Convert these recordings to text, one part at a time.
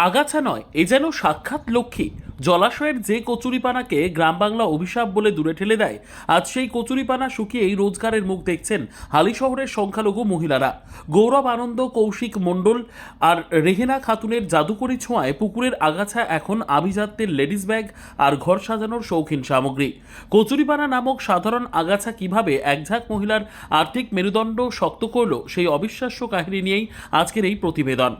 আগাছা নয়, এ যেন সাক্ষাৎ লক্ষ্মী। জলাশয়ের যে কচুরিপানাকে গ্রাম বাংলা অভিশাপ বলে দূরে ঠেলে দেয়, আজ সেই কচুরিপানা শুকিয়েই রোজগারের মুখ দেখছেন হালি শহরের সংখ্যালঘু মহিলারা। গৌরব আনন্দ, কৌশিক মণ্ডল আর রেহেনা খাতুনের জাদুকরি ছোঁয়ায় পুকুরের আগাছা এখন আভিজাত্যের লেডিস ব্যাগ আর ঘর সাজানোর শৌখিন সামগ্রী। কচুরিপানা নামক সাধারণ আগাছা কিভাবে একঝাঁক মহিলার আর্থিক মেরুদণ্ড শক্ত করল, সেই অবিশ্বাস্য কাহিনী নিয়েই আজকের এই প্রতিবেদন।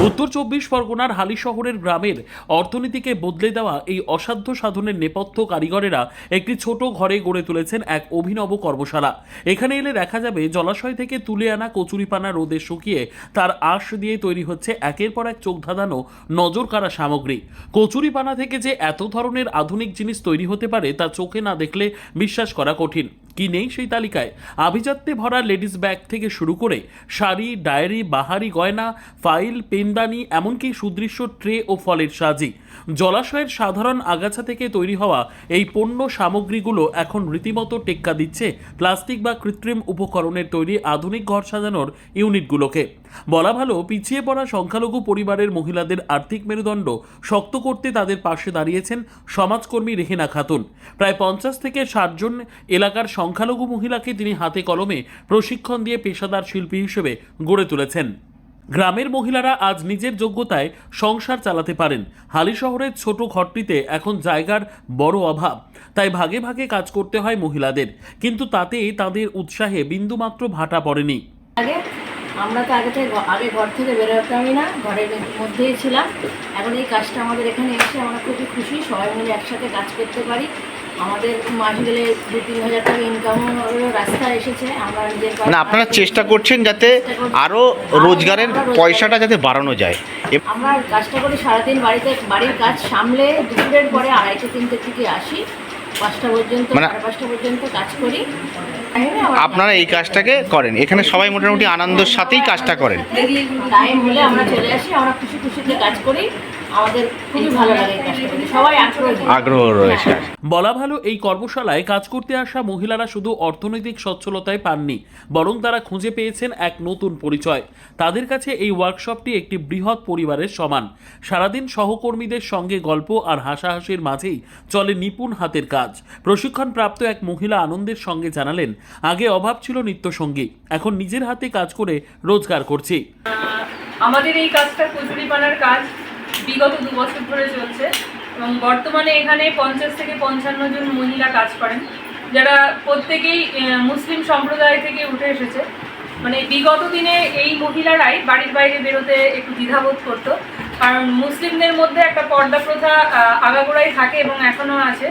উত্তর 24 পরগনার হালি শহরের গ্রামের অর্থনীতিকে বদলে দেওয়া এই অসাধ্য সাধনের নেপথ্য কারিগরেরা একটি ছোট ঘরে গড়ে তুলেছেন এক অভিনব কর্মশালা। এখানে এলে দেখা যাবে জলাশয় থেকে তুলে আনা কচুরিপানা রোদে শুকিয়ে তার আঁশ দিয়ে তৈরি হচ্ছে একের পর এক চোখ ধাঁধানো নজর কাড়া সামগ্রী। কচুরিপানা থেকে যে এত ধরনের আধুনিক জিনিস তৈরি হতে পারে তা চোখে না দেখলে বিশ্বাস করা কঠিন। কি নেই সেই তালিকায়? আভিজাত্যে ভরা লেডিস ব্যাগ থেকে শুরু করে শাড়ি, ডায়েরি, বাহারি গয়না, ফাইল, পেনদানি, এমনকি সুদৃশ্য ট্রে ও ফলের সাজি। জলাশয়ের সাধারণ আগাছা থেকে তৈরি হওয়া এই পণ্য সামগ্রীগুলো এখন রীতিমতো টেক্কা দিচ্ছে প্লাস্টিক বা কৃত্রিম উপকরণের তৈরি আধুনিক ঘর সাজানোর ইউনিটগুলোকে। বলা ভালো, পিছিয়ে পড়া সংখ্যালঘু পরিবারের মহিলাদের আর্থিক মেরুদণ্ড শক্ত করতে তাদের পাশে দাঁড়িয়েছেন সমাজকর্মী রেহেনা খাতুন। প্রায় 50 থেকে 60 জন এলাকার সংখ্যালঘু মহিলাকে তিনি হাতে কলমে প্রশিক্ষণ দিয়ে পেশাদার শিল্পী হিসেবে গড়ে তুলেছেন। গ্রামের মহিলারা আজ নিজের যোগ্যতায় সংসার চালাতে পারেন। হালি শহরের ছোট ঘরটিতে এখন জায়গার বড় অভাব, তাই ভাগে ভাগে কাজ করতে হয় মহিলাদের, কিন্তু তাতে তাদের উৎসাহে বিন্দুমাত্র ভাটা পড়েনি। আমরা তো আগে ঘর থেকে বেরোতামই না, ঘরের মধ্যেই ছিলাম। এখন এই কাজটা আমাদের এখানে এসে আমরা খুবই খুশি, সবাই মিলে একসাথে কাজ করতে পারি। আমাদের মাস গেলে 2-3 হাজার টাকা ইনকামের রাস্তা এসেছে। আমরা নিজের আপনারা চেষ্টা করছেন যাতে আরো রোজগারের পয়সাটা যাতে বাড়ানো যায়। আমরা কাজটা করি সারাদিন, বাড়ির কাজ সামলে দুপুরের পরে 2:30-3টে থেকে আসি, 5টা পর্যন্ত, 5:30 পর্যন্ত কাজ করি। আপনারা এই কাজটাকে করেন, এখানে সবাই মোটামুটি আনন্দের সাথেই কাজটা করেন। টাইম হলে আমরা চলে আসি, আমরা খুশি খুশিতে কাজ করি। আমাদের খুবই ভালো লাগে কাজটা করতে, সবাই আগ্রহ রয়েছে। বলা ভালো, এই কর্মশালায় কাজ করতে আসা মহিলারা শুধু অর্থনৈতিক সচ্ছলতায় পাননি, বরং তারা খুঁজে পেয়েছেন এক নতুন পরিচয়। তাদের কাছে এই ওয়ার্কশপটি একটি বৃহৎ পরিবারের সমান। সারাদিন সহকর্মীদের সঙ্গে গল্প আর হাসাহাসির মাঝেই চলে নিপুণ হাতের কাজ। প্রশিক্ষণপ্রাপ্ত এক মহিলা আনন্দের সঙ্গে জানালেন, আগে অভাব ছিল নিত্যসঙ্গী, এখন নিজের হাতে কাজ করে রোজগার করছি। আমাদের এই কাজটা কচুরিপানার কাজ বিগত 2 বছর ধরে চলছে এবং বর্তমানে এখানে 50 থেকে 55 জন মহিলা কাজ করেন, যারা প্রত্যেকেই মুসলিম সম্প্রদায় থেকে উঠে এসেছে। মানে বিগত দিনে এই মহিলারাই বাড়ির বাইরে বেরোতে একটু দ্বিধাবোধ করতো, কারণ মুসলিমদের মধ্যে একটা পর্দা প্রথা আগাগোড়াই থাকে এবং এখনও আছে।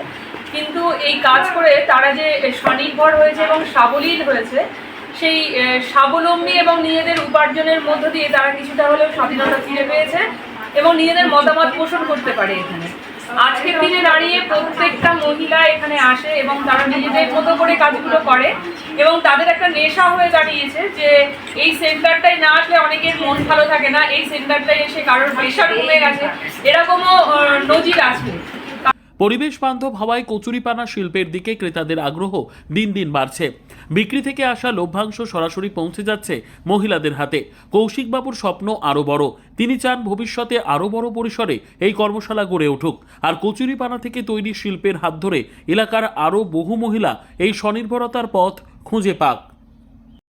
কিন্তু এই কাজ করে তারা যে স্বনির্ভর হয়েছে এবং সাবলীল হয়েছে, সেই স্বাবলম্বী এবং নিজেদের উপার্জনের মধ্য দিয়ে তারা কিছুটা হলেও স্বাধীনতা ফিরে পেয়েছে এবং নিজেদের মতামত পোষণ করতে পারে। এখানে আজকের দিনে দাঁড়িয়ে প্রত্যেকটা মহিলা এখানে আসে এবং তারা নিজেদের মতো করে কাজগুলো করে এবং তাদের একটা নেশা হয়ে দাঁড়িয়েছে যে এই সেন্টারটায় না আসলে অনেকের মন ভালো থাকে না, এই সেন্টারটায় এসে কারোর প্রেশার কমে গেছে, এরকমও নজির আছে। পরিবেশ বান্ধব হওয়ায় কচুরিপানা শিল্পের দিকে ক্রেতাদের আগ্রহ দিন দিন বাড়ছে। বিক্রি থেকে আসা লভ্যাংশ সরাসরি পৌঁছে যাচ্ছে মহিলাদের হাতে। কৌশিকবাবুর স্বপ্ন আরও বড়। তিনি চান ভবিষ্যতে আরও বড় পরিসরে এই কর্মশালা গড়ে উঠুক, আর কচুরিপানা থেকে তৈরি শিল্পের হাত ধরে এলাকার আরও বহু মহিলা এই স্বনির্ভরতার পথ খুঁজে পাক।